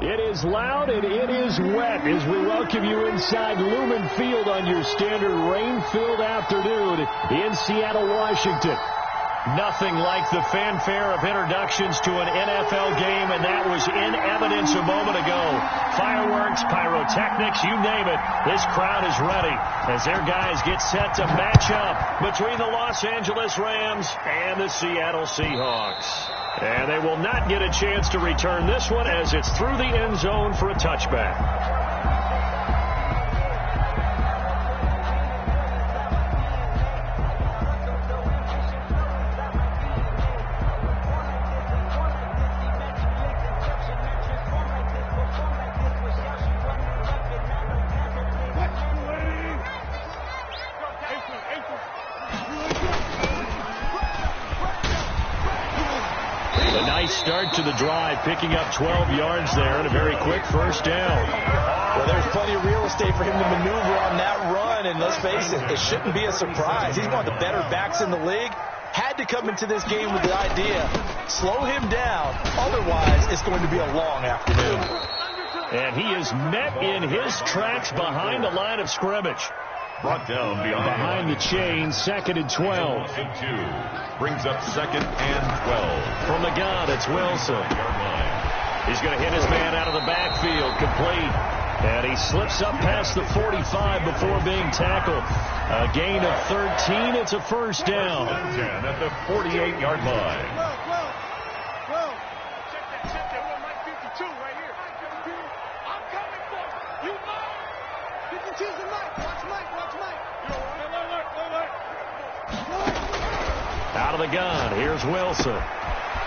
It is loud and it is wet as we welcome you inside Lumen Field on your standard rain-filled afternoon in Seattle, Washington. Nothing like the fanfare of introductions to an NFL game, and that was in evidence a moment ago. Fireworks, pyrotechnics, you name it. This crowd is ready as their guys get set to match up between the Los Angeles Rams and the Seattle Seahawks. And they will not get a chance to return this one as it's through the end zone for a touchback. Start to the drive, picking up 12 yards there and a very quick first down. Well, there's plenty of real estate for him to maneuver on that run, and let's face it, it shouldn't be a surprise. He's one of the better backs in the league. Had to come into this game with the idea, slow him down, otherwise it's going to be a long afternoon. And he is met in his tracks behind the line of scrimmage. Brought down behind the chain, 2nd and 12. Brings up 2nd and 12. From the gun, it's Wilson. He's going to hit his man out of the backfield, complete. And he slips up past the 45 before being tackled. A gain of 13. It's a first down. 10 at the 48-yard line. Well. Check that. Mike 52 right here. I'm coming for you. Mike. 52's the Mike. Watch Mike. Out of the gun, here's Wilson.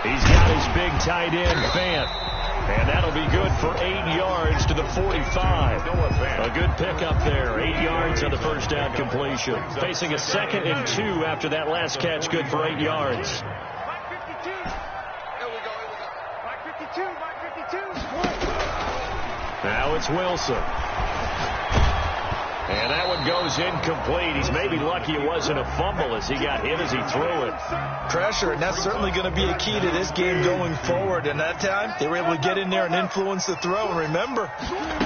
He's got his big tight end, Fant. And that'll be good for 8 yards to the 45. A good pickup there. 8 yards on the first down completion. Facing a 2nd and 2 after that last catch, good for 8 yards. Mike 52. Here we go. Mike 52. Now it's Wilson. And that one goes incomplete. He's maybe lucky it wasn't a fumble as he got hit as he threw it. Pressure, and that's certainly going to be a key to this game going forward. And that time, they were able to get in there and influence the throw. And remember,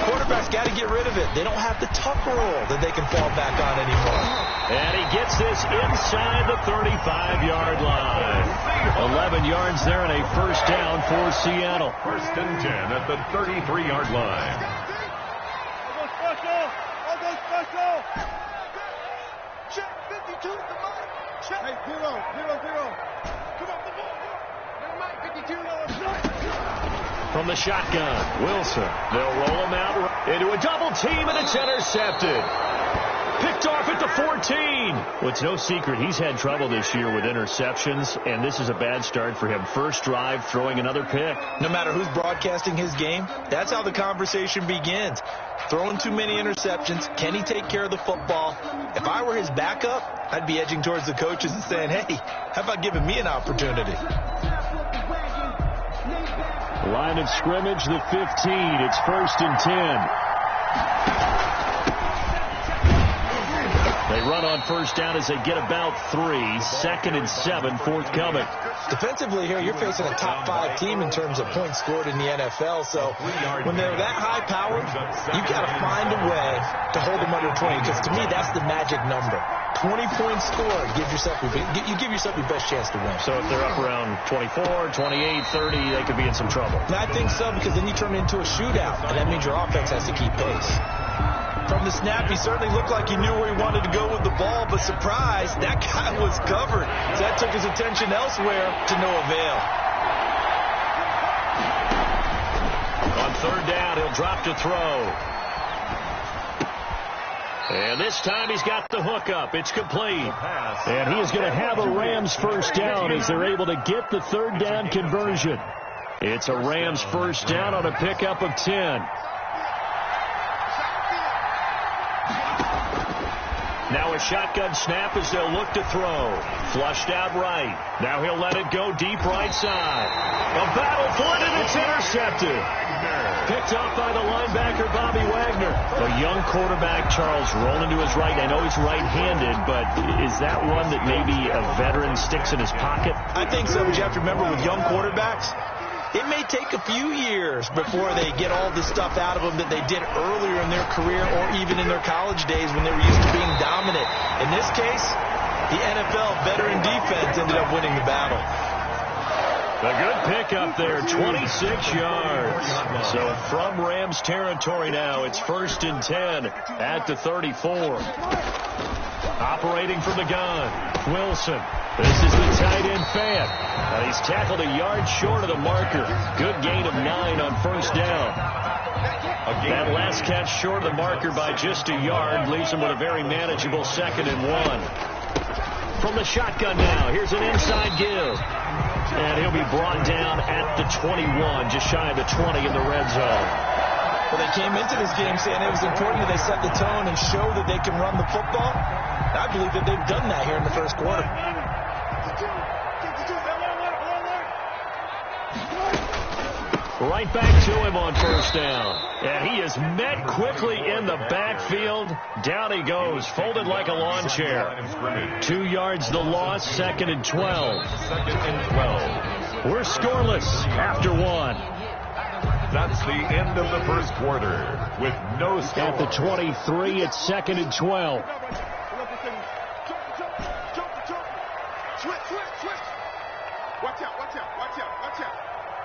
quarterbacks got to get rid of it. They don't have the tuck roll that they can fall back on anymore. And he gets this inside the 35-yard line. 11 yards there and a first down for Seattle. 1st and 10 at the 33-yard line. Check 52 at the Mike. Check. Hey, 0. Come on, the ball. Never mind, 52. From the shotgun, Wilson. They'll roll him out into a double team, and it's intercepted. Picked off at the 14. Well, it's no secret he's had trouble this year with interceptions, and this is a bad start for him. First drive, throwing another pick. No matter who's broadcasting his game, that's how the conversation begins. Throwing too many interceptions. Can he take care of the football? If I were his backup, I'd be edging towards the coaches and saying, hey, how about giving me an opportunity? Line of scrimmage, the 15. It's 1st and 10. They run on first down as they get about 3. 2nd and 7 forthcoming. Defensively here, you're facing a top 5 team in terms of points scored in the NFL. So when they're that high powered, you've got to find a way to hold them under 20. Because to me, that's the magic number. 20 points scored, you give yourself your best chance to win. So if they're up around 24, 28, 30, they could be in some trouble. And I think so, because then you turn it into a shootout, and that means your offense has to keep pace. From the snap, he certainly looked like he knew where he wanted to go with the ball, but surprise, that guy was covered. So that took his attention elsewhere to no avail. On 3rd down, he'll drop to throw. And this time he's got the hook up. It's complete. And he is going to have a Rams first down as they're able to get the 3rd down conversion. It's a Rams first down on a pickup of 10. Now a shotgun snap as they'll look to throw. Flushed out right. Now he'll let it go deep right side. A battle for it, and it's intercepted. Picked off by the linebacker, Bobby Wagner. A young quarterback, Charles, rolling to his right. I know he's right-handed, but is that one that maybe a veteran sticks in his pocket? I think so, but you have to remember with young quarterbacks, it may take a few years before they get all the stuff out of them that they did earlier in their career or even in their college days when they were used to being dominant. In this case, the NFL veteran defense ended up winning the battle. A good pickup there, 26 yards. So from Rams territory now, it's 1st and 10 at the 34. Operating from the gun, Wilson. This is the tight end Fan. And he's tackled a yard short of the marker. Good gain of 9 on 1st down. That last catch short of the marker by just a yard leaves him with a very manageable 2nd and 1. From the shotgun now, here's an inside give. And he'll be brought down at the 21, just shy of the 20 in the red zone. Well, they came into this game saying it was important that they set the tone and show that they can run the football. I believe that they've done that here in the first quarter. Right back to him on 1st down. And he is met quickly in the backfield. Down he goes, folded like a lawn chair. 2 yards the loss, 2nd and 12. 2nd and 12. We're scoreless after 1. That's the end of the first quarter with no score. At the 23, it's 2nd and 12. Switch. Watch out.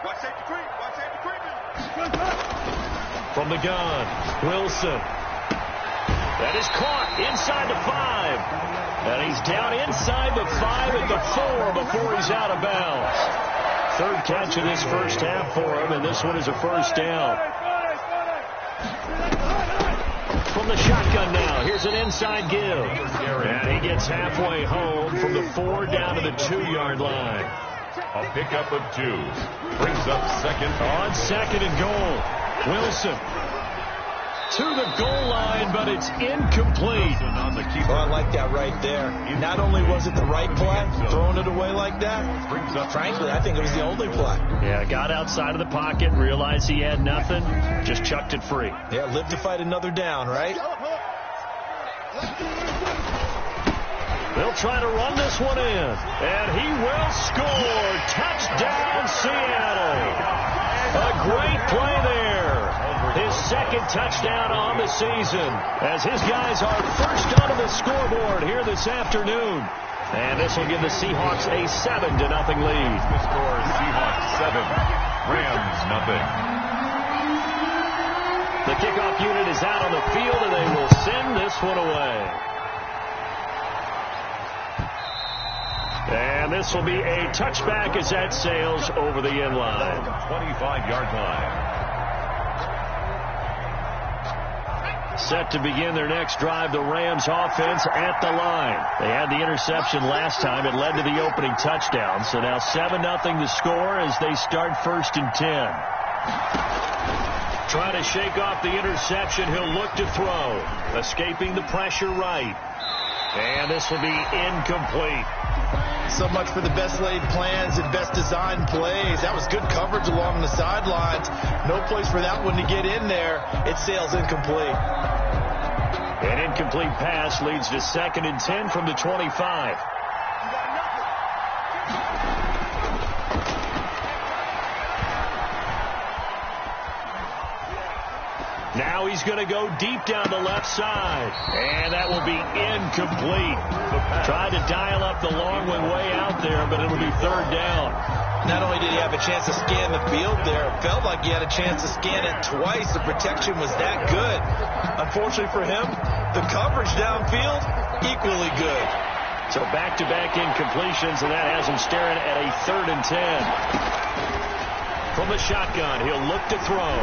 Watch safety creep. From the gun, Wilson. That is caught inside the 5. And he's down inside the 5 at the 4 before he's out of bounds. 3rd catch of this first half for him, and this one is a 1st down. From the shotgun now, here's an inside give. And he gets halfway home from the 4 down to the 2-yard line. A pickup of 2. Brings up 2nd. On 2nd and goal. Wilson to the goal line, but it's incomplete. Oh, I like that right there. Not only was it the right play, throwing it away like that, frankly, I think it was the only play. Yeah, got outside of the pocket, realized he had nothing, just chucked it free. Yeah, live to fight another down, right? They'll try to run this one in, and he will score. Touchdown, Seattle. A great play there. His 2nd touchdown on the season as his guys are first onto the scoreboard here this afternoon. And this will give the Seahawks a 7-0 lead. The score is Seahawks 7, Rams 0. The kickoff unit is out on the field, and they will send this one away. And this will be a touchback as that sails over the end line. 25-yard line. Set to begin their next drive, the Rams offense at the line. They had the interception last time. It led to the opening touchdown. So now 7-0 the score as they start 1st and 10. Trying to shake off the interception. He'll look to throw. Escaping the pressure right. And this will be incomplete. So much for the best laid plans and best designed plays. That was good coverage along the sidelines. No place for that one to get in there. It sails incomplete. An incomplete pass leads to 2nd and 10 from the 25. Now he's going to go deep down the left side. And that will be incomplete. Tried to dial up the long one way out there, but it'll be 3rd down. Not only did he have a chance to scan the field there, it felt like he had a chance to scan it twice. The protection was that good. Unfortunately for him, the coverage downfield, equally good. So back-to-back incompletions, and that has him staring at a 3rd and 10. From the shotgun, he'll look to throw.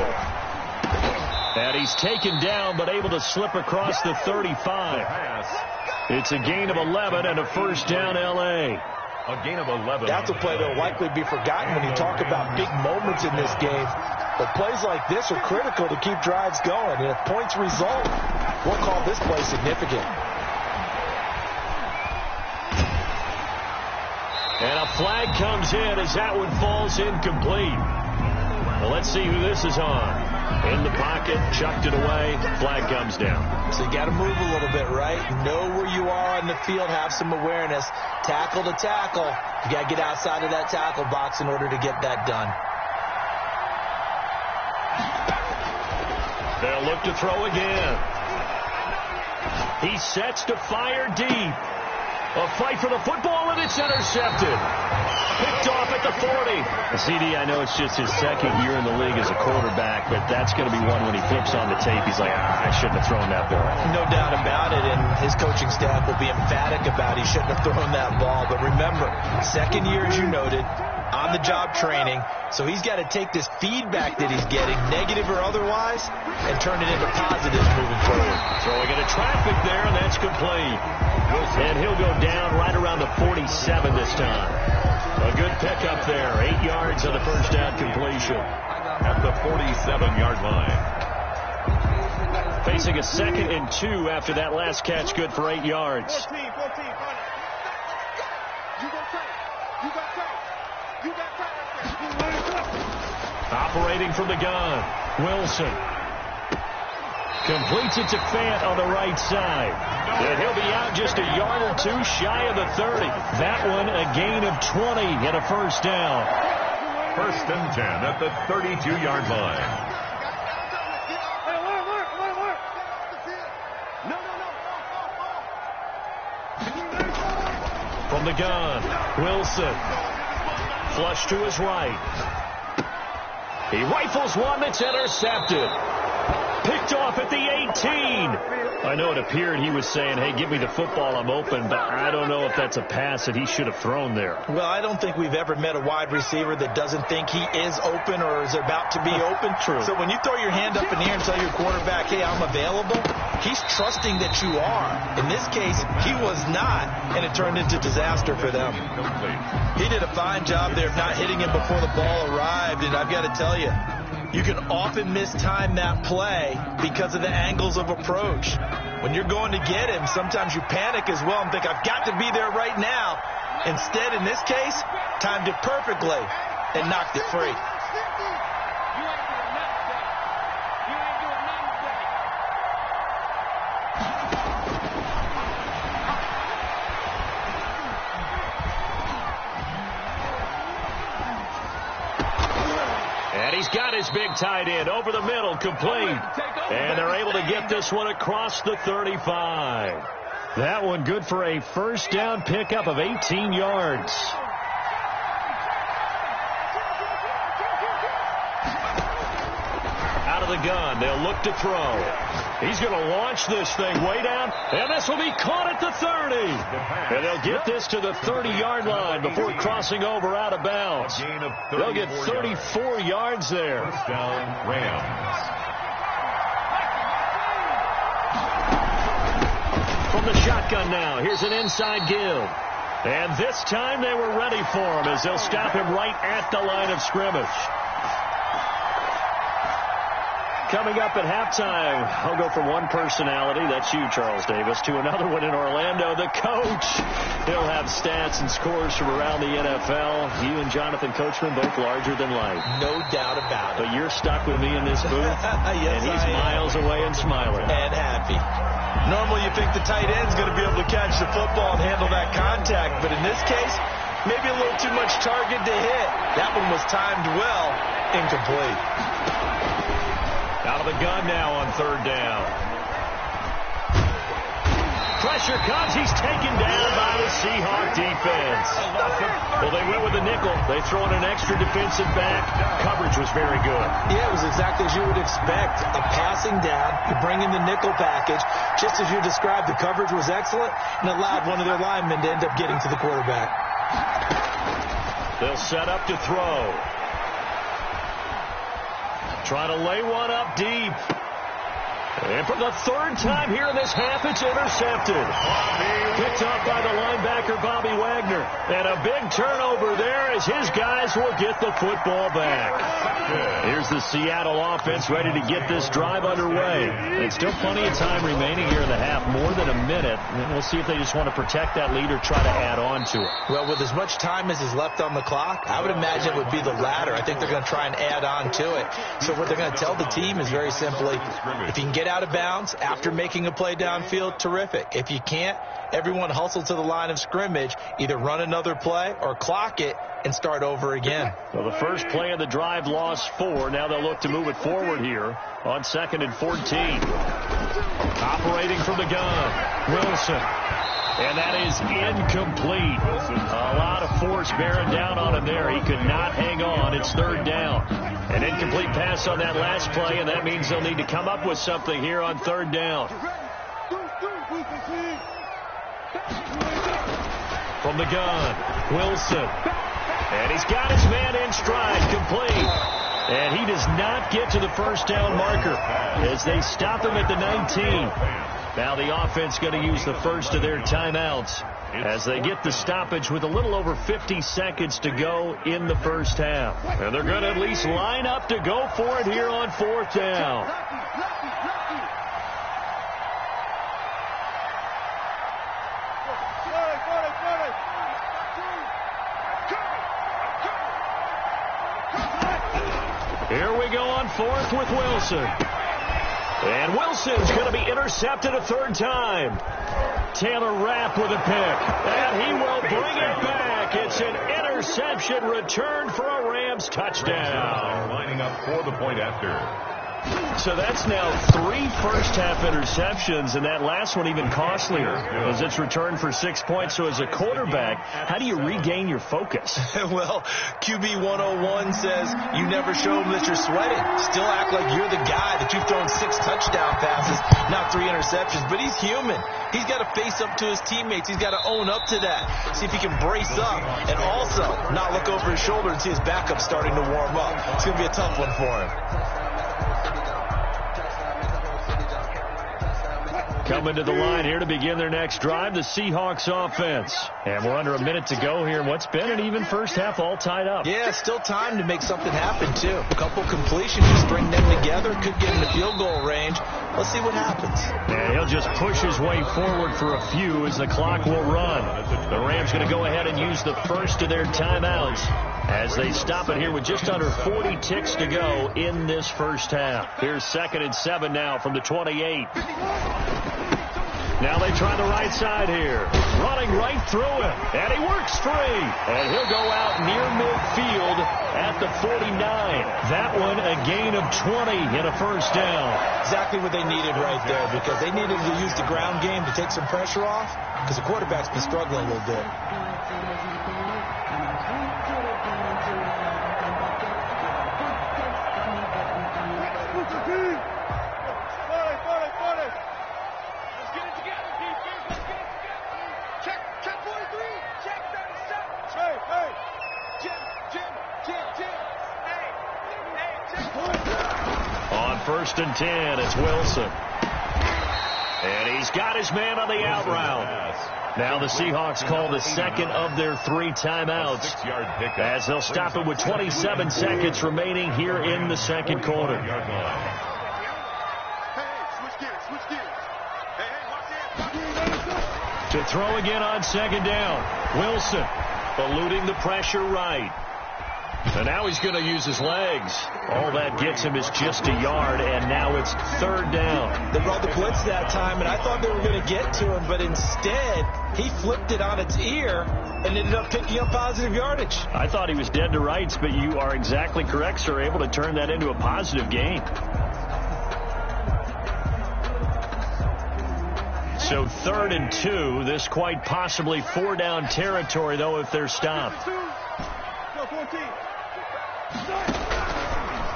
And he's taken down, but able to slip across the 35. It's a gain of 11 and a 1st down, L.A. A gain of 11. That's a play that will likely be forgotten when you talk about big moments in this game. But plays like this are critical to keep drives going. And if points result, we'll call this play significant. And a flag comes in as that one falls incomplete. Well, let's see who this is on. In the pocket, chucked it away, flag comes down. So you got to move a little bit, right? Know where you are on the field, have some awareness. Tackle to tackle. You got to get outside of that tackle box in order to get that done. They'll look to throw again. He sets to fire deep. A fight for the football, and it's intercepted. Picked off at the 40. CD, I know it's just his second year in the league as a quarterback, but that's going to be one when he flips on the tape. He's like, I shouldn't have thrown that ball. No doubt about it, and his coaching staff will be emphatic about he shouldn't have thrown that ball. But remember, second year, as you noted, on-the-job training, so he's got to take this feedback that he's getting, negative or otherwise, and turn it into positives moving forward. Throwing into traffic there, and that's complete. And he'll go down right around the 47 this time. A good pickup there. 8 yards on the first down completion. At the 47-yard line. Facing a 2nd and 2 after that last catch, good for 8 yards. 14. You got tight. You got tight right there. Operating from the gun. Wilson. Completes it to Fant on the right side. And he'll be out just a yard or two shy of the 30. That one a gain of 20 and a first down. 1st and 10 at the 32-yard line. Hey, work. No. From the gun, Wilson. Flush to his right. He rifles one that's intercepted. Picked off at the 18. I know it appeared he was saying, hey, give me the football, I'm open, but I don't know if that's a pass that he should have thrown there. Well, I don't think we've ever met a wide receiver that doesn't think he is open or is about to be open. True. So when you throw your hand up in the air and tell your quarterback, hey, I'm available, he's trusting that you are. In this case, he was not, and it turned into disaster for them. He did a fine job there of not hitting him before the ball arrived, and I've got to tell you, you can often mistime that play because of the angles of approach. When you're going to get him, sometimes you panic as well and think, I've got to be there right now. Instead, in this case, timed it perfectly and knocked it free. And he's got his big tight end over the middle, complete. And they're able to get this one across the 35. That one good for a first down pickup of 18 yards. Out of the gun, they'll look to throw. He's going to launch this thing way down, and this will be caught at the 30. And they'll get this to the 30-yard line before crossing over out of bounds. They'll get 34 yards there. First down, Rams. From the shotgun now, here's an inside give. And this time they were ready for him as they'll stop him right at the line of scrimmage. Coming up at halftime, I'll go from one personality, that's you, Charles Davis, to another one in Orlando, the coach. He'll have stats and scores from around the NFL. You and Jonathan Coachman, both larger than life. No doubt about it. But you're stuck with me in this booth, Yes, and he's miles away and smiling. And happy. Normally you think the tight end's going to be able to catch the football and handle that contact, but in this case, maybe a little too much target to hit. That one was timed well, incomplete. Out of the gun now on third down. Pressure comes. He's taken down by the Seahawk defense. Well, they went with the nickel. They throw in an extra defensive back. Coverage was very good. Yeah, it was exactly as you would expect. A passing down. You bring in the nickel package. Just as you described, the coverage was excellent and allowed one of their linemen to end up getting to the quarterback. They'll set up to throw. Trying to lay one up deep. And for the third time here in this half, it's intercepted. Picked up by the linebacker, Bobby Wagner. And a big turnover there as his guys will get the football back. Here's the Seattle offense ready to get this drive underway. And still plenty of time remaining here in the half, more than a minute. And we'll see if they just want to protect that lead or try to add on to it. Well, with as much time as is left on the clock, I would imagine it would be the latter. I think they're going to try and add on to it. So what they're going to tell the team is very simply, if you can get get out of bounds after making a play downfield, terrific. If you can't, everyone hustle to the line of scrimmage, either run another play or clock it and start over again. Well, the first play of the drive lost 4. Now they'll look to move it forward here on 2nd and 14. Operating from the gun, Wilson. And that is incomplete. A lot of force bearing down on him there. He could not hang on. It's 3rd down. An incomplete pass on that last play, and that means they'll need to come up with something here on 3rd down. From the gun, Wilson. And he's got his man in stride, complete. And he does not get to the first down marker as they stop him at the 19. Now the offense going to use the first of their timeouts as they get the stoppage with a little over 50 seconds to go in the first half. And they're going to at least line up to go for it here on 4th down. Here we go on 4th with Wilson. And Wilson's going to be intercepted a 3rd time. Taylor Rapp with a pick. And he will bring it back. It's an interception return for a Rams touchdown. Lining up for the point after. So that's now 3 first-half interceptions, and that last one even costlier as it's returned for 6 points. So as a quarterback, how do you regain your focus? Well, QB 101 says you never show them that you're sweating. Still act like you're the guy that you've thrown 6 touchdown passes, not 3 interceptions. But he's human. He's got to face up to his teammates. He's got to own up to that. See if he can brace up and also not look over his shoulder and see his backup starting to warm up. It's going to be a tough one for him. Coming to the line here to begin their next drive, the Seahawks offense. And we're under a minute to go here in what's been an even first half, all tied up. Yeah, still time to make something happen, too. A couple completions, just bring them together, could get in the field goal range. Let's see what happens. And he'll just push his way forward for a few as the clock will run. The Rams going to go ahead and use the first of their timeouts as they stop it here with just under 40 ticks to go in this first half. Here's 2nd and 7 now from the 28. Now they try the right side here. Running right through him. And he works free. And he'll go out near midfield at the 49. That one a gain of 20 in a first down. Exactly what they needed right there, because they needed to use the ground game to take some pressure off, because the quarterback's been struggling a little bit. On 1st and 10, it's Wilson. And he's got his man on the out route. Now the Seahawks call the second of their 3 timeouts as they'll stop it with 27 seconds remaining here in the second quarter. To throw again on 2nd down. Wilson eluding the pressure right. And now he's going to use his legs. All that gets him is just a yard, and now it's 3rd down. They brought the blitz that time, and I thought they were going to get to him, but instead he flipped it on its ear and ended up picking up positive yardage. I thought he was dead to rights, but you are exactly correct, sir, able to turn that into a positive gain. So 3rd and 2, this quite possibly 4-down territory, though, if they're stopped.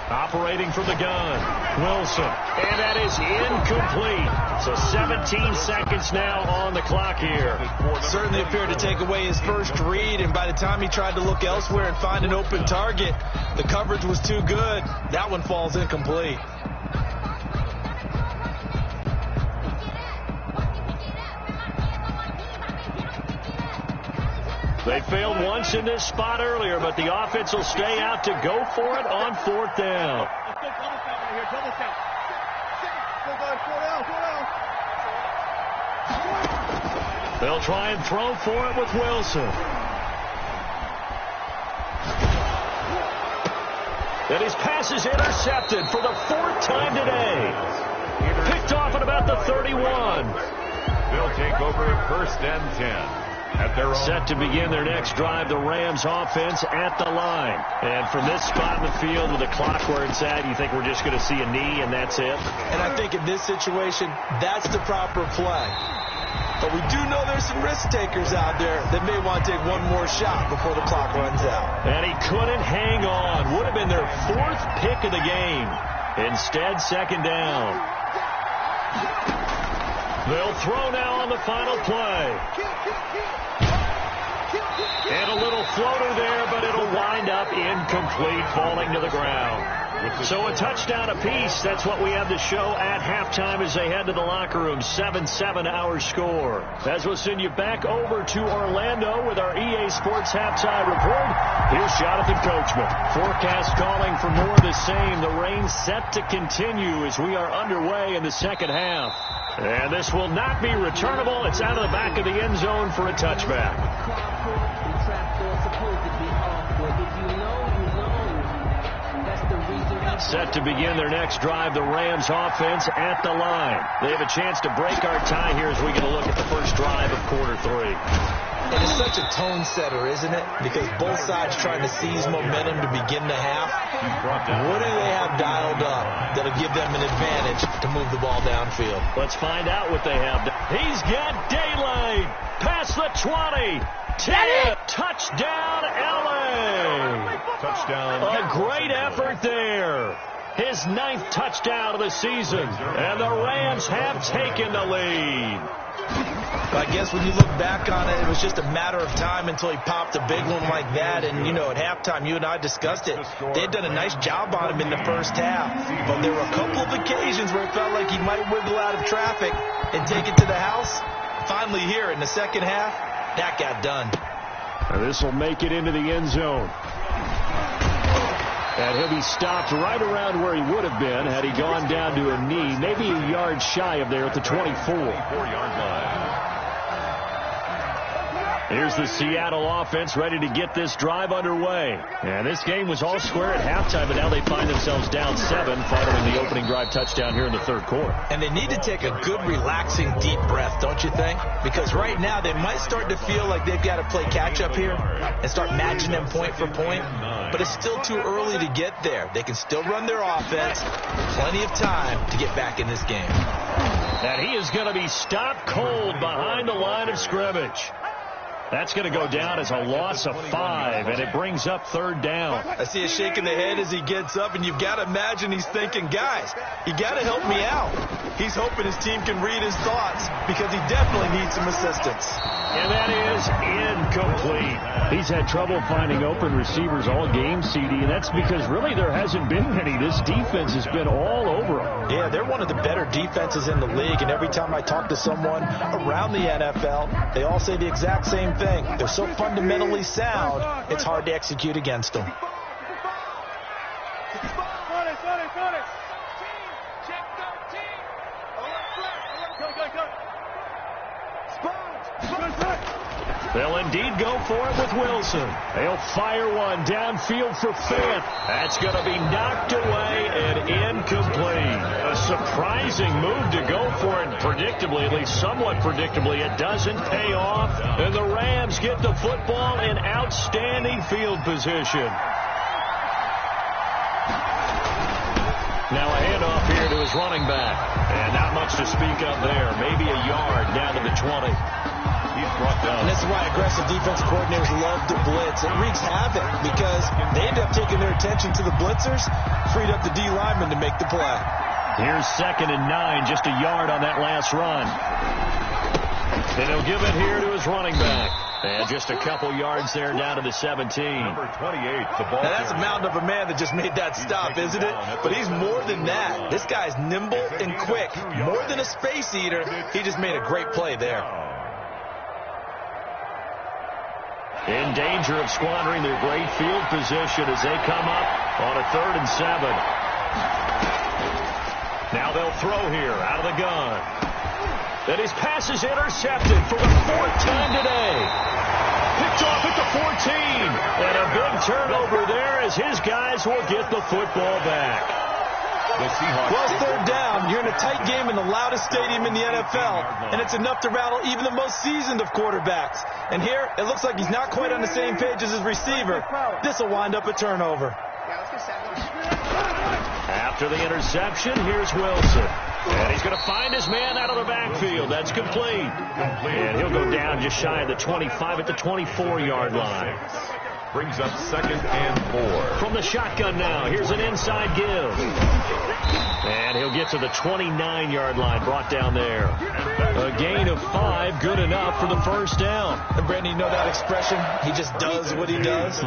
Operating from the gun, Wilson. And that is incomplete. So 17 seconds now on the clock here. Certainly appeared to take away his first read, and by the time he tried to look elsewhere and find an open target, the coverage was too good. That one falls incomplete. They failed once in this spot earlier, but the offense will stay out to go for it on 4th down. They'll try and throw for it with Wilson. And his pass is intercepted for the 4th time today. Picked off at about the 31. They'll take over 1st and 10. At their own. Set to begin their next drive, the Rams offense at the line. And from this spot in the field with the clock where it's at, you think we're just going to see a knee and that's it? And I think in this situation, that's the proper play. But we do know there's some risk takers out there that may want to take one more shot before the clock runs out. And he couldn't hang on. Would have been their 4th pick of the game. Instead, 2nd down. They'll throw now on the final play. And a little floater there, but it'll wind up incomplete, falling to the ground. So a touchdown apiece. That's what we have to show at halftime as they head to the locker room. 7-7 our score. As we'll send you back over to Orlando with our EA Sports halftime report. Here's Jonathan Coachman. Forecast calling for more of the same. The rain set to continue as we are underway in the second half. And this will not be returnable. It's out of the back of the end zone for a touchback. Set to begin their next drive, the Rams offense at the line. They have a chance to break our tie here as we get a look at the first drive of quarter 3. It is such a tone setter, isn't it? Because both sides trying to seize momentum to begin the half. What do they have dialed up that'll give them an advantage to move the ball downfield? Let's find out what they have. He's got daylight. Past the 20. 10. Touchdown, L.A. Touchdown. A great effort there. His 9th touchdown of the season. And the Rams have taken the lead. I guess when you look back on it, it was just a matter of time until he popped a big one like that. And, you know, at halftime, you and I discussed it. They had done a nice job on him in the first half. But there were a couple of occasions where it felt like he might wiggle out of traffic and take it to the house. Finally here in the second half, that got done. And this will make it into the end zone. And he'll be stopped right around where he would have been had he gone down to a knee, maybe a yard shy of there at the 24. 4-yard line. Here's the Seattle offense ready to get this drive underway. And this game was all square at halftime, but now they find themselves down 7 following the opening drive touchdown here in the third quarter. And they need to take a good, relaxing, deep breath, don't you think? Because right now they might start to feel like they've got to play catch-up here and start matching them point for point. But it's still too early to get there. They can still run their offense. Plenty of time to get back in this game. And he is going to be stopped cold behind the line of scrimmage. That's going to go down as a loss of 5, and it brings up 3rd down. I see him shaking the head as he gets up, and you've got to imagine he's thinking, guys, you got to help me out. He's hoping his team can read his thoughts because he definitely needs some assistance. And that is incomplete. He's had trouble finding open receivers all game, CD, and that's because really there hasn't been any. This defense has been all over him. Yeah, they're one of the better defenses in the league, and every time I talk to someone around the NFL, they all say the exact same thing. They're so fundamentally sound, it's hard to execute against them. They'll indeed go for it with Wilson. They'll fire one downfield for Fant. That's going to be knocked away and incomplete. A surprising move to go for it predictably, at least somewhat predictably. It doesn't pay off, and the Rams get the football in outstanding field position. Now a handoff here to his running back. And not much to speak of there. Maybe a yard down to the 20. And this is why aggressive defensive coordinators love to blitz. It wreaks havoc because they end up taking their attention to the blitzers, freed up the D lineman to make the play. Here's 2nd and 9, just a yard on that last run. And he'll give it here to his running back. And just a couple yards there down to the 17. Number 28, the ball. Now that's a mountain of a man that just made that stop, isn't it? But he's more than that. This guy's nimble and quick. More than a space eater, he just made a great play there. In danger of squandering their great field position as they come up on a 3rd and 7. Now they'll throw here out of the gun. Then his pass is intercepted for the 4th time today. Picked off at the 14. And a big turnover there as his guys will get the football back. The Seahawks. Well, third down. You're in a tight game in the loudest stadium in the NFL, and it's enough to rattle even the most seasoned of quarterbacks. And here, it looks like he's not quite on the same page as his receiver. This will wind up a turnover. After the interception, here's Wilson. And he's going to find his man out of the backfield. That's complete. And he'll go down just shy of the 25 at the 24-yard line. Brings up 2nd and 4. From the shotgun now, here's an inside give. And he'll get to the 29-yard line, brought down there. A gain of 5, good enough for the first down. And Brandon, you know that expression? He just does what he does.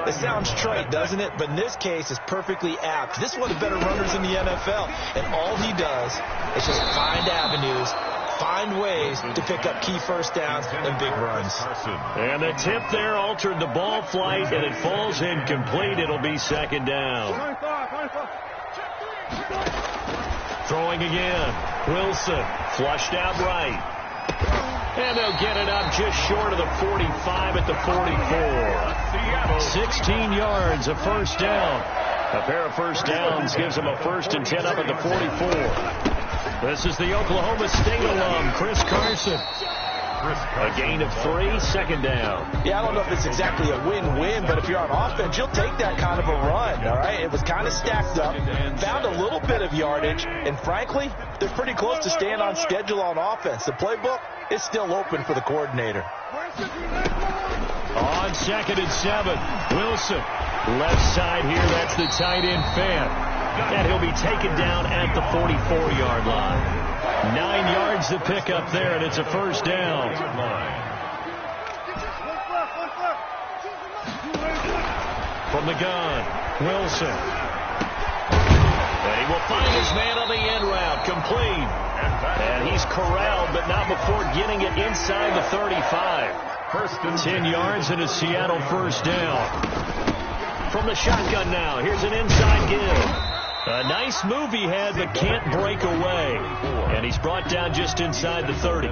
It sounds trite, doesn't it? But in this case, it's perfectly apt. This is one of the better runners in the NFL. And all he does is just find avenues, find ways to pick up key first downs and big runs. And the tip there altered the ball flight, and it falls incomplete. It'll be 2nd down. Throwing again. Wilson flushed out right. And they'll get it up just short of the 45 at the 44. 16 yards, a first down. A pair of first downs gives them a 1st and 10 up at the 44. This is the Oklahoma State alum, Chris Carson. A gain of 3, 2nd down. Yeah, I don't know if it's exactly a win-win, but if you're on offense, you'll take that kind of a run, all right? It was kind of stacked up, found a little bit of yardage, and frankly, they're pretty close to staying on schedule on offense. The playbook is still open for the coordinator. On 2nd and 7, Wilson. Left side here, that's the tight end Fant. And he'll be taken down at the 44-yard line. 9 yards to pick up there, and it's a first down. From the gun, Wilson. And he will find his man on the end route, complete. And he's corralled, but not before getting it inside the 35. 10 yards and a Seattle first down. From the shotgun now, here's an inside give. A nice move he had, but can't break away. And he's brought down just inside the 30.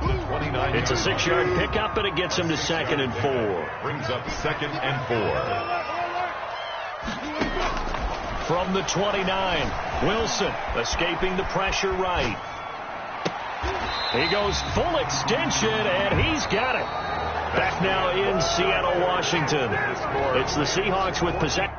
It's a 6-yard pickup, and it gets him to 2nd and 4. Brings up 2nd and 4. From the 29, Wilson escaping the pressure right. He goes full extension, and he's got it. Back now in Seattle, Washington. It's the Seahawks with possession.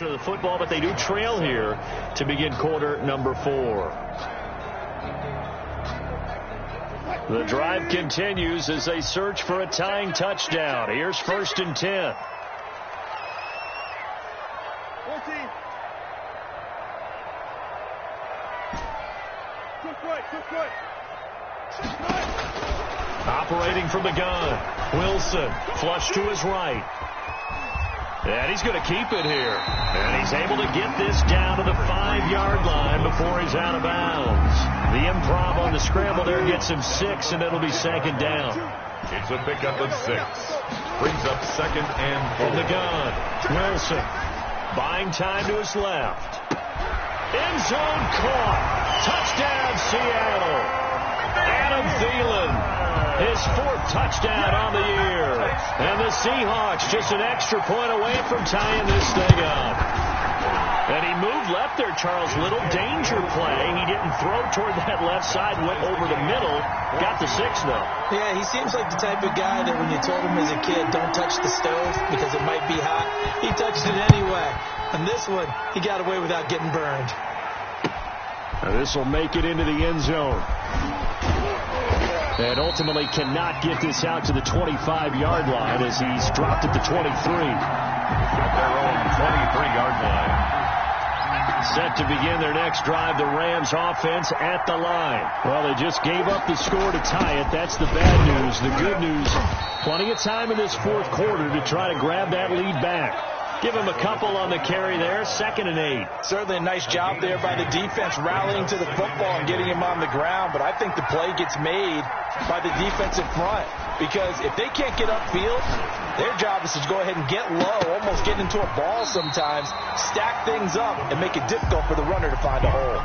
Of the football, but they do trail here to begin quarter number 4. The drive continues as they search for a tying touchdown. Here's 1st and 10. 14. Operating from the gun, Wilson flush to his right. And he's going to keep it here. And he's able to get this down to the 5-yard line before he's out of bounds. The improv on the scramble there gets him 6, and it'll be 2nd down. It's a pickup of 6. Brings up 2nd and 4. From the gun, Wilson buying time to his left. End zone caught. Touchdown, Seattle. Adam Thielen. His 4th touchdown on the year. And the Seahawks just an extra point away from tying this thing up. And he moved left there, Charles. Little danger play. He didn't throw toward that left side, went over the middle. Got the 6, though. Yeah, he seems like the type of guy that when you told him as a kid, don't touch the stove because it might be hot, he touched it anyway. And this one, he got away without getting burned. Now this will make it into the end zone. And ultimately cannot get this out to the 25-yard line as he's dropped at the 23. At their own 23-yard line. Set to begin their next drive, the Rams offense at the line. Well, they just gave up the score to tie it. That's the bad news. The good news, plenty of time in this 4th quarter to try to grab that lead back. Give him a couple on the carry there, 2nd and 8. Certainly a nice job there by the defense rallying to the football and getting him on the ground, but I think the play gets made by the defensive front because if they can't get upfield, their job is to go ahead and get low, almost get into a ball sometimes, stack things up, and make it difficult for the runner to find a hole.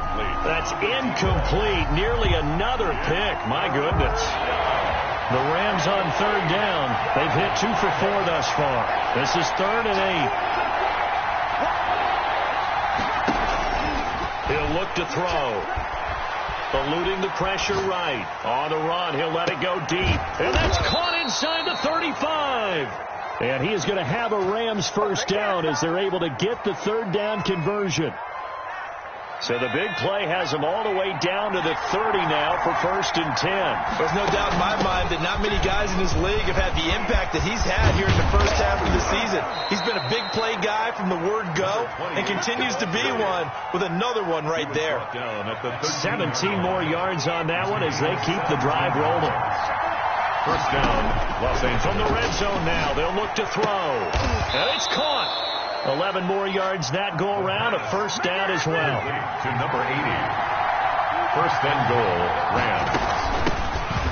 That's incomplete. Nearly another pick. My goodness. The Rams on 3rd down. They've hit 2 for 4 thus far. This is 3rd and 8. He'll look to throw. Eluding the pressure right. On the run, he'll let it go deep. And that's caught inside the 35. And he is going to have a Rams 1st down as they're able to get the 3rd down conversion. So the big play has him all the way down to the 30 now for 1st and 10. There's no doubt in my mind that not many guys in this league have had the impact that he's had here in the first half of the season. He's been a big play guy from the word go and continues to be one with another one right there. 17 more yards on that one as they keep the drive rolling. 1st down, Los Angeles. From the red zone now, they'll look to throw. And it's caught. 11 more yards that go around, a 1st down as well. To number 80. 1st and goal, Rams.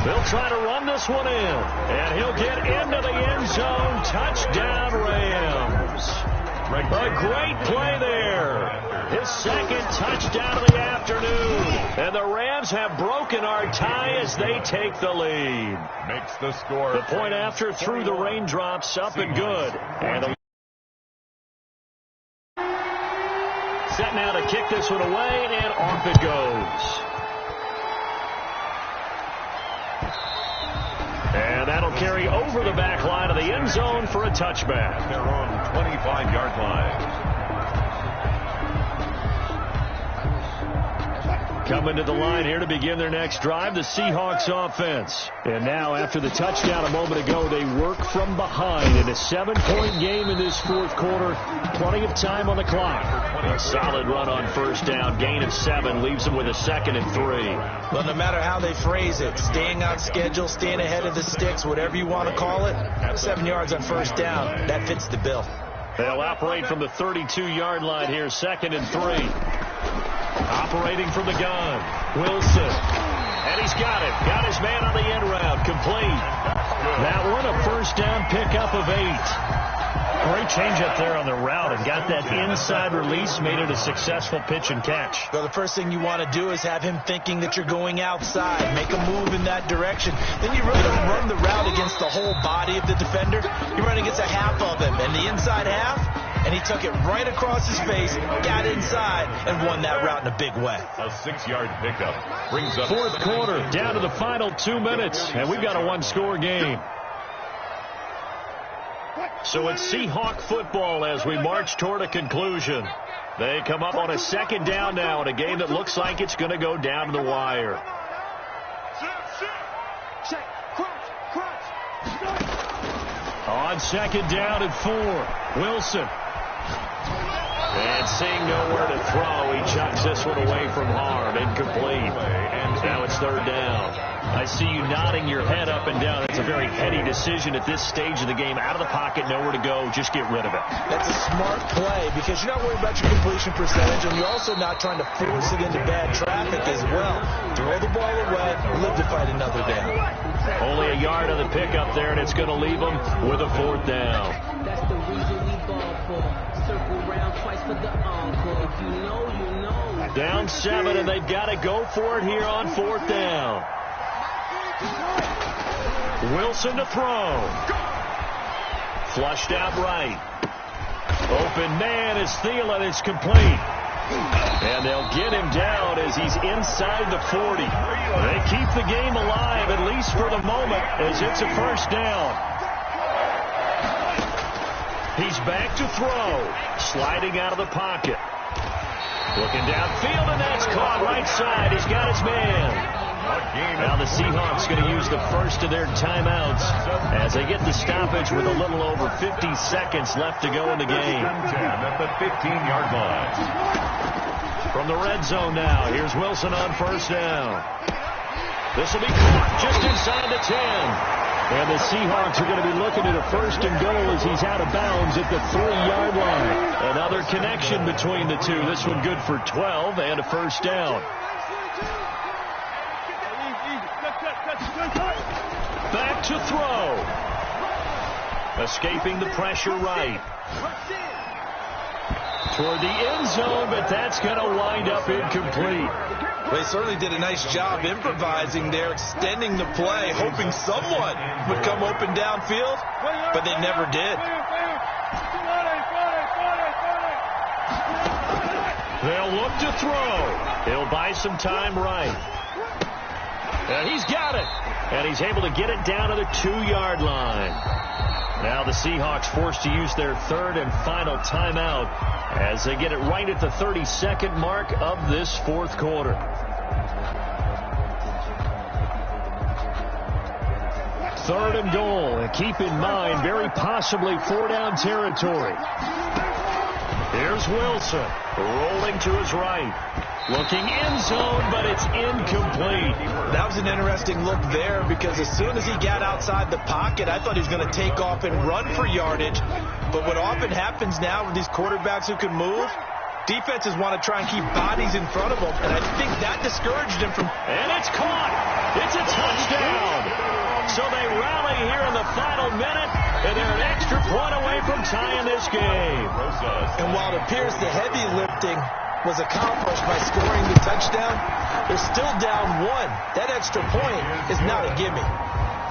They'll try to run this one in, and he'll get into the end zone. Touchdown, Rams. A great play there. His 2nd touchdown of the afternoon. And the Rams have broken our tie as they take the lead. Makes the score. The point after through the raindrops, up and good. And the set now to kick this one away, and off it goes. And that'll carry over the back line of the end zone for a touchback. Their own 25-yard line. Coming to the line here to begin their next drive, the Seahawks offense. And now, after the touchdown a moment ago, they work from behind in a 7-point game in this 4th quarter. Plenty of time on the clock. A solid run on 1st down. Gain of 7 leaves them with a 2nd and 3. Well, no matter how they phrase it, staying on schedule, staying ahead of the sticks, whatever you want to call it, 7 yards on 1st down, that fits the bill. They'll operate from the 32-yard line here, 2nd and 3. Operating from the gun, Wilson. And he's got it. Got his man on the end route. Complete. That one, a 1st down pickup of 8. Great change up there on the route and got that inside release, made it a successful pitch and catch. Well, the first thing you want to do is have him thinking that you're going outside, make a move in that direction. Then you really don't run the route against the whole body of the defender. You run against a half of him, and the inside half, and he took it right across his face, got inside, and won that route in a big way. A 6-yard pickup brings up 4th quarter, down to the final 2 minutes, and we've got a 1-score game. So it's Seahawk football as we march toward a conclusion. They come up on a 2nd down now in a game that looks like it's going to go down to the wire. On 2nd down and 4, Wilson. And seeing nowhere to throw, he chucks this one away from harm. Incomplete. And now it's 3rd down. I see you nodding your head up and down. That's a very heady decision at this stage of the game. Out of the pocket, nowhere to go. Just get rid of it. That's a smart play because you're not worried about your completion percentage, and you're also not trying to force it into bad traffic as well. Throw the ball away, live to fight another down. Only a yard of the pickup there, and it's going to leave them with a 4th down. That's the reason we ball for. Circle round twice for the encore. If you know, you know. Down 7, and they've got to go for it here on 4th down. Wilson to throw. Flushed out right. Open man is Thielen. It's complete. And they'll get him down as he's inside the 40. They keep the game alive, at least for the moment, as it's a 1st down. He's back to throw. Sliding out of the pocket. Looking downfield, and that's caught right side. He's got his man. Now the Seahawks going to use the first of their timeouts as they get the stoppage with a little over 50 seconds left to go in the game. At the 15-yard line. From the red zone now, here's Wilson on 1st down. This will be caught just inside the 10. And the Seahawks are going to be looking at a first and goal as he's out of bounds at the 3-yard line. Another connection between the two. This one good for 12 and a first down. Back to throw. Escaping the pressure right. Toward the end zone, but that's going to wind up incomplete. They certainly did a nice job improvising there, extending the play, hoping someone would come open downfield, but they never did. They'll look to throw. He'll buy some time right. And he's got it. And he's able to get it down to the 2-yard line. Now the Seahawks forced to use their third and final timeout as they get it right at the 32nd mark of this fourth quarter. Third and goal. And keep in mind, very possibly 4-down territory. Here's Wilson rolling to his right. Looking end zone, but it's incomplete. That was an interesting look there because as soon as he got outside the pocket, I thought he was going to take off and run for yardage. But what often happens now with these quarterbacks who can move, defenses want to try and keep bodies in front of them, and I think that discouraged him from... And it's caught. It's a touchdown. So they rally here in the final minute, and they're an extra point away from tying this game. And while it appears the heavy lifting was accomplished by scoring the touchdown, they're still down 1. That extra point is not a gimme.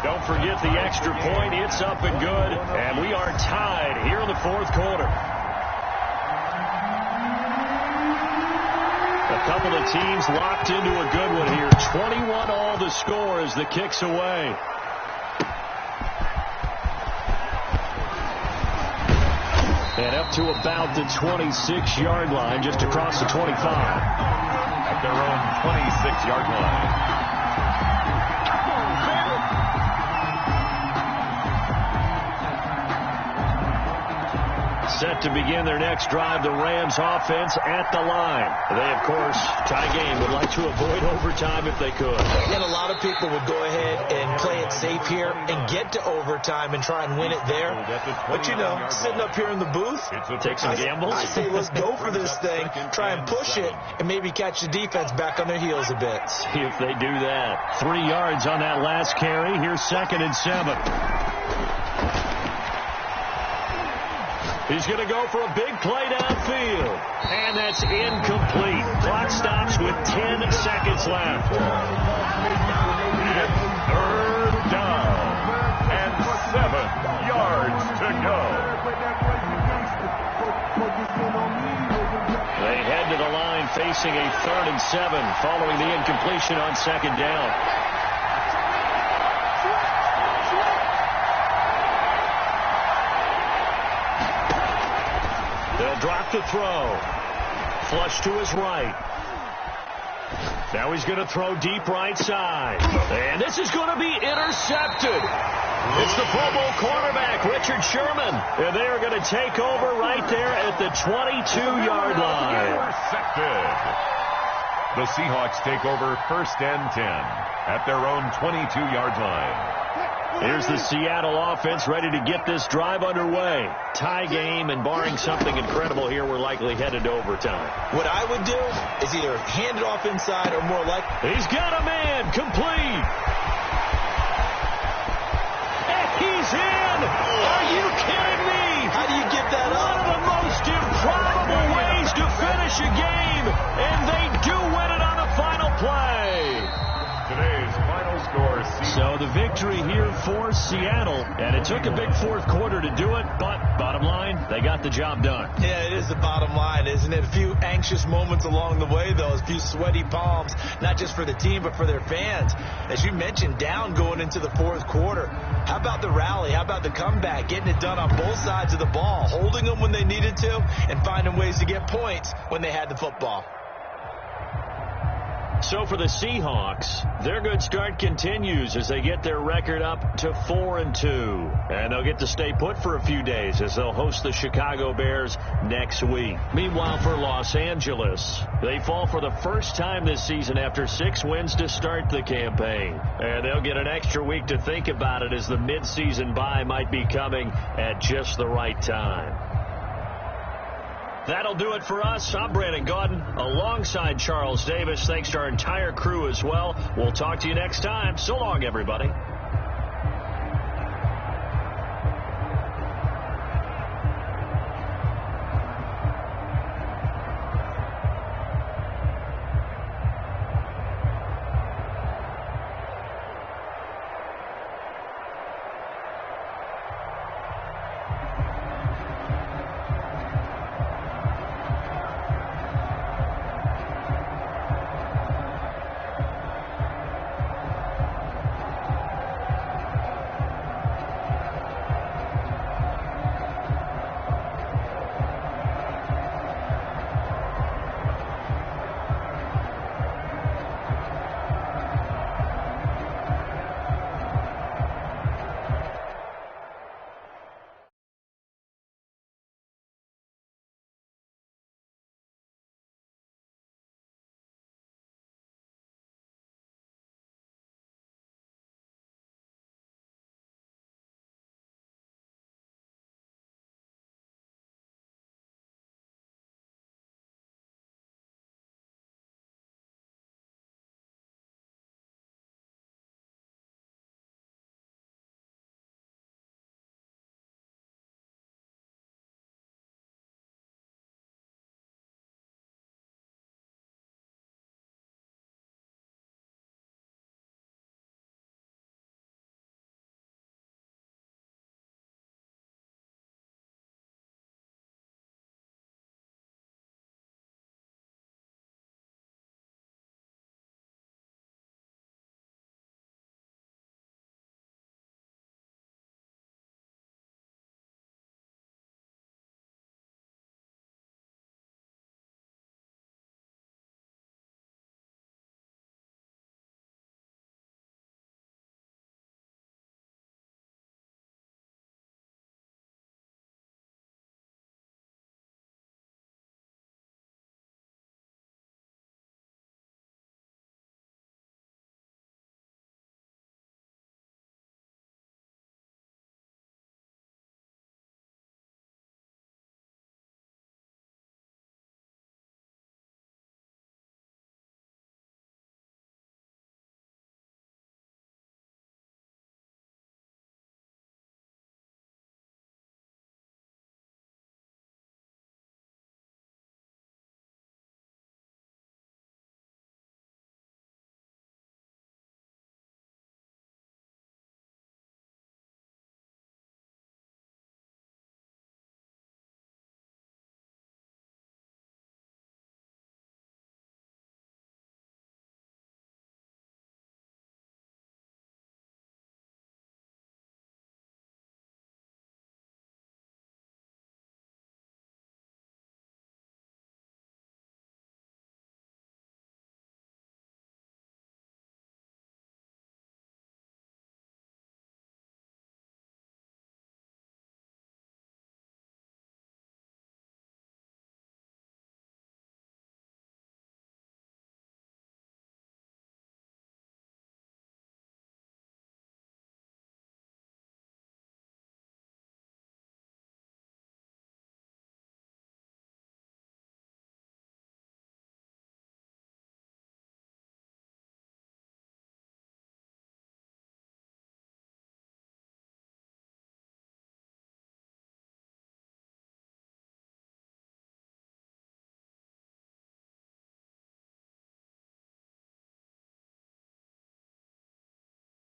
Don't forget the extra point. It's up and good, and we are tied here in the fourth quarter. A couple of teams locked into a good one here. 21 all the score as the kick's away. And up to about the 26-yard line, just across the 25. At their own 26-yard line. Set to begin their next drive, the Rams offense at the line. They, of course, tie game, would like to avoid overtime if they could. And a lot of people would go ahead and play it safe here and get to overtime and try and win it there. But, you know, sitting up here in the booth, take some gambles. I say let's go for this thing, try and push it, and maybe catch the defense back on their heels a bit. See if they do that. 3 yards on that last carry. Here's 2nd and 7. He's going to go for a big play downfield. And that's incomplete. Clock stops with 10 seconds left. It's 3rd down and 7 yards to go. They head to the line facing a 3rd and 7 following the incompletion on 2nd down. They'll drop the throw. Flush to his right. Now he's going to throw deep right side. And this is going to be intercepted. It's the Pro Bowl cornerback, Richard Sherman. And they are going to take over right there at the 22-yard line. Intercepted. The Seahawks take over 1st and 10 at their own 22-yard line. Here's the Seattle offense ready to get this drive underway. Tie game, and barring something incredible here, we're likely headed to overtime. What I would do is either hand it off inside or more like... He's got a man, complete. And he's in. Are you kidding me? How do you get that up? One of the most improbable ways to finish a game, and they do win it on the final play. Today's final score. So the victory here for Seattle, and it took a big fourth quarter to do it, but bottom line, they got the job done. Yeah, it is the bottom line, isn't it? A few anxious moments along the way, though, a few sweaty palms, not just for the team, but for their fans. As you mentioned, down going into the fourth quarter. How about the rally? How about the comeback? Getting it done on both sides of the ball, holding them when they needed to, and finding ways to get points when they had the football. So for the Seahawks, their good start continues as they get their record up to 4-2. And they'll get to stay put for a few days as they'll host the Chicago Bears next week. Meanwhile, for Los Angeles, they fall for the first time this season after 6 wins to start the campaign. And they'll get an extra week to think about it as the midseason bye might be coming at just the right time. That'll do it for us. I'm Brandon Gaudin alongside Charles Davis. Thanks to our entire crew as well. We'll talk to you next time. So long, everybody.